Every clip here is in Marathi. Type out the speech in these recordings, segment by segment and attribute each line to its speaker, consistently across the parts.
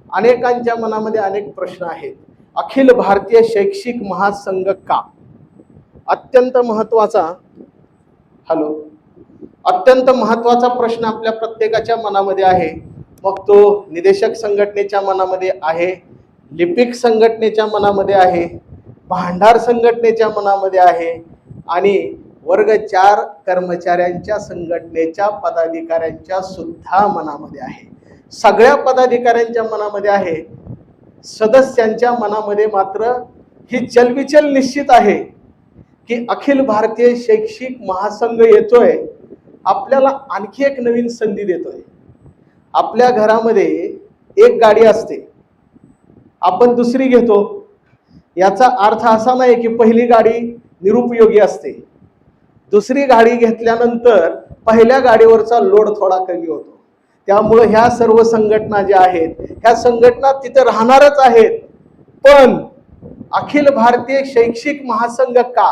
Speaker 1: अनेकांच्या मनामध्ये अनेक प्रश्न आहेत. अखिल भारतीय शैक्षिक महासंघ का? अत्यंत महत्वाचा अत्यंत महत्वाचा प्रश्न आपल्या प्रत्येकाच्या मनामध्ये आहे. मग तो निदेशक संघटनेच्या मनामध्ये आहे, लिपिक संघटनेच्या मनामध्ये आहे, भांडार संघटनेच्या मनामध्ये आहे आणि वर्ग 4 कर्मचाऱ्यांच्या संघटनेच्या पदाधिकाऱ्यांच्या सुद्धा मनामध्ये आहे. सगळ्या पदाधिकाऱ्यांच्या मनामध्ये आहे. सदस्यांच्या मनामध्ये मात्र ही चलबिचल निश्चित आहे की अखिल भारतीय शैक्षिक महासंघ येतोय, आपल्याला आणखी एक नवीन संधी देतोय. आपल्या घरामध्ये एक गाडी असते, आपण दुसरी घेतो. याचा अर्थ असा नाही की पहिली गाडी निरुपयोगी असते. दुसरी गाडी घेतल्यानंतर पहिल्या गाडीवरचा लोड थोडा कमी होतो. त्यामुळे ह्या सर्व संघटना ज्या आहेत, ह्या संघटना तिथे राहणारच आहेत. पण अखिल भारतीय शैक्षिक महासंघ का?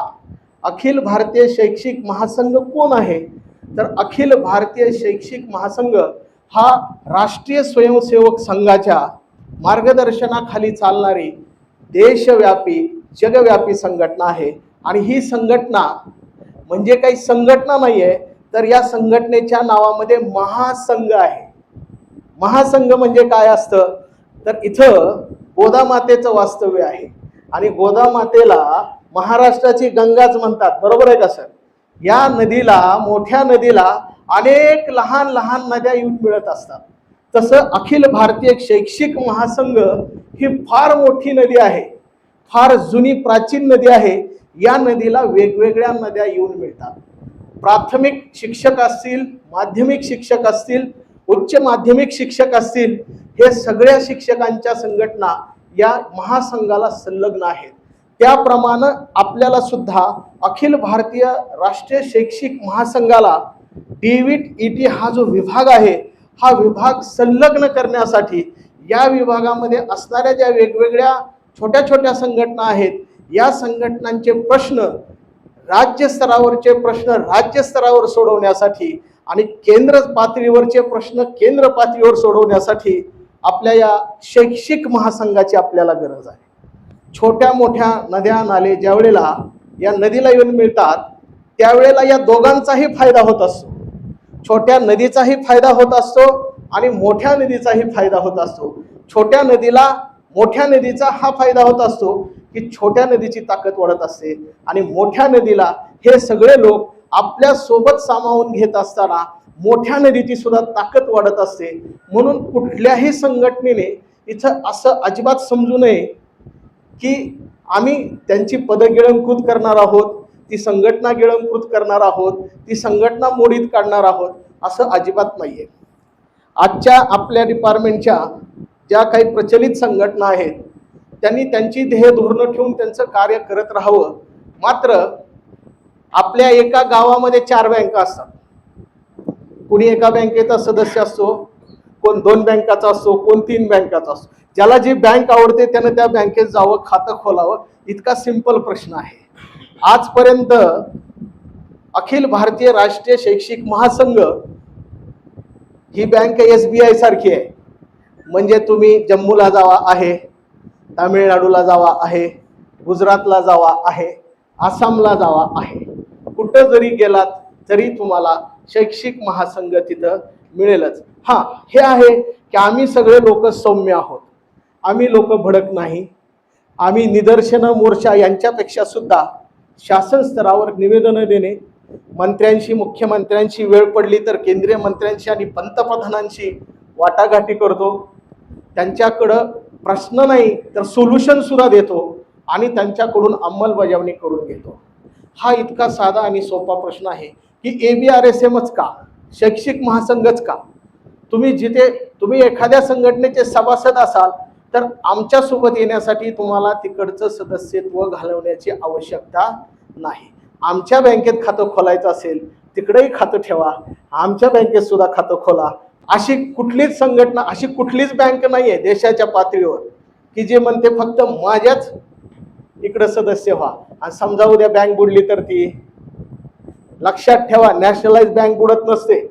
Speaker 1: अखिल भारतीय शैक्षिक महासंघ कोण आहे? तर अखिल भारतीय शैक्षिक महासंघ हा राष्ट्रीय स्वयंसेवक संघाच्या मार्गदर्शनाखाली चालणारी देशव्यापी जगव्यापी संघटना आहे. आणि ही संघटना म्हणजे काही संघटना नाहीये, तर या संघटनेच्या नावामध्ये महासंघ आहे. महासंघ म्हणजे काय असतं? तर इथं गोदामातेचं वास्तव्य आहे आणि गोदामातेला महाराष्ट्राची गंगाच म्हणतात, बरोबर आहे का सर? या नदीला, मोठ्या नदीला अनेक लहान लहान नद्या येऊन मिळत असतात. तसं अखिल भारतीय शैक्षिक महासंघ ही फार मोठी नदी आहे, फार जुनी प्राचीन नदी आहे. या नदीला वेगवेगळ्या नद्या येऊन मिळतात. प्राथमिक शिक्षक असतील, माध्यमिक शिक्षक असतील, उच्च माध्यमिक शिक्षक असतील, हे सगळ्या शिक्षकांच्या संघटना या महासंघाला संलग्न आहेत. त्याप्रमाणे आपल्याला सुद्धा अखिल भारतीय राष्ट्रीय शैक्षिक महासंघाला DVT हा जो विभाग आहे, हा विभाग संलग्न करण्यासाठी या विभागामध्ये असणाऱ्या ज्या वेगवेगळ्या छोट्या छोट्या संघटना आहेत, या संघटनांचे प्रश्न राज्य स्तरावरचे प्रश्न राज्य स्तरावर सोडवण्यासाठी आणि केंद्र पातळीवरचे प्रश्न केंद्र पातळीवर सोडवण्यासाठी आपल्या या शैक्षिक महासंघाची आपल्याला गरज आहे. छोट्या मोठ्या नद्या नाले ज्या वेळेला या नदीला येऊन मिळतात, त्यावेळेला या दोघांचाही फायदा होत असतो. छोट्या नदीचाही फायदा होत असतो आणि मोठ्या नदीचाही फायदा होत असतो. छोट्या नदीला मोठ्या नदीचा हा फायदा होत असतो की छोट्या नदीची ताकद वाढत असते आणि मोठ्या नदीला हे सगळे लोक आपल्या सोबत सामावून घेत असताना मोठ्या नदीची सुद्धा ताकद वाढत असते. म्हणून कुठल्याही संघटनेने इथं असं अजिबात समजू नये की आम्ही त्यांची पदं गिळंकृत करणार आहोत, ती संघटना गिळंकृत करणार आहोत, ती संघटना मोडीत काढणार आहोत, असं अजिबात नाहीये. आजच्या आपल्या डिपार्टमेंटच्या ज्या काही प्रचलित संघटना आहेत, त्यांनी त्यांची ध्येय धोरणं ठेवून त्यांचं कार्य करत राहावं. मात्र आपल्या एका गावामध्ये 4 बँका असतात. कोणी एका बँकेचा सदस्य असतो, कोण 2 बँकाचा असतो, कोण 3 बँकाचा असतो. ज्याला जी बँक आवडते त्यानं त्या बँकेत जावं, खातं खोलावं, इतका सिंपल प्रश्न आहे. आजपर्यंत अखिल भारतीय राष्ट्रीय शैक्षिक महासंघ ही बँक SBI सारखी आहे. म्हणजे तुम्ही जम्मूला जावा आहे, तामिळनाडूला जावा आहे, गुजरातला जावा आहे, आसामला जावा आहे, कुठं जरी गेलात तरी तुम्हाला शैक्षिक महासंघ तिथं मिळेलच. हां, हे आहे की आम्ही सगळे लोक सौम्य आहोत, आम्ही लोक भडक नाही. आम्ही निदर्शनं, मोर्चा यांच्यापेक्षा सुद्धा शासन स्तरावर निवेदनं देणे, मंत्र्यांशी, मुख्यमंत्र्यांशी, वेळ पडली तर केंद्रीय मंत्र्यांशी आणि पंतप्रधानांशी वाटाघाटी करतो. त्यांच्याकडं प्रश्न नाही तर सोल्युशन सुद्धा देतो आणि त्यांच्याकडून अंमलबजावणी करून घेतो. हा इतका साधा आणि सोपा प्रश्न आहे की ABRSMच का, शैक्षिक महासंघच का? तुम्ही एखाद्या संघटनेचे सभासद असाल तर आमच्यासोबत येण्यासाठी तुम्हाला तिकडचं सदस्यत्व घालवण्याची आवश्यकता नाही. आमच्या बँकेत खातं खोलायचं असेल तिकडेही खातं ठेवा, आमच्या बँकेत सुद्धा खातं खोला. अशी कुठलीच संघटना, अशी कुठलीच बँक नाही आहे देशाच्या पातळीवर की जे म्हणते फक्त माझ्याच इकडं सदस्य व्हा आणि समजा उद्या बँक बुडली तर ती. लक्षात ठेवा, नॅशनलाइज बँक बुडत नसते.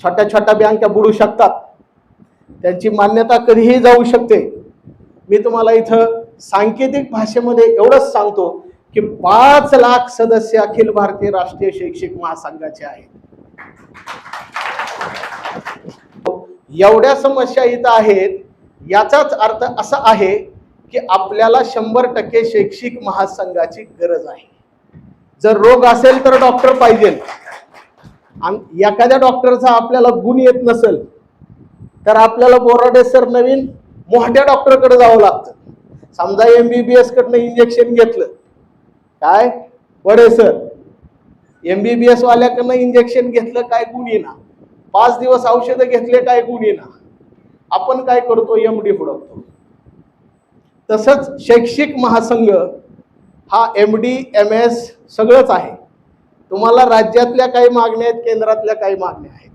Speaker 1: छोट्या छोट्या बँका बुडू शकतात, त्यांची मान्यता कधीही जाऊ शकते. मी तुम्हाला इथं सांकेतिक भाषेमध्ये एवढंच सांगतो की 5 लाख सदस्य अखिल भारतीय राष्ट्रीय शैक्षिक महासंघाचे आहेत. एवढ्या समस्या इथं आहेत, याचाच अर्थ असा आहे की आपल्याला 100% शैक्षिक महासंघाची गरज आहे. जर रोग असेल तर डॉक्टर पाहिजे. एखाद्या डॉक्टरचा आपल्याला गुण येत नसेल तर आपल्याला बोराडे सर नवीन मोठ्या डॉक्टरकडे जावं लागतं. समजा MBBS कडनं इंजेक्शन घेतलं, काय बडे सर MBBS वाल्याकडनं इंजेक्शन घेतलं, काय गुण येणार. 5 दिवस औषधं घेतले, काय गुण येणार. आपण काय करतो, MD फुडवतो. तसंच शैक्षिक महासंघ हा MD MS सगळंच आहे. तुम्हाला राज्यातल्या काही मागण्या आहेत, केंद्रातल्या काही मागण्या आहेत.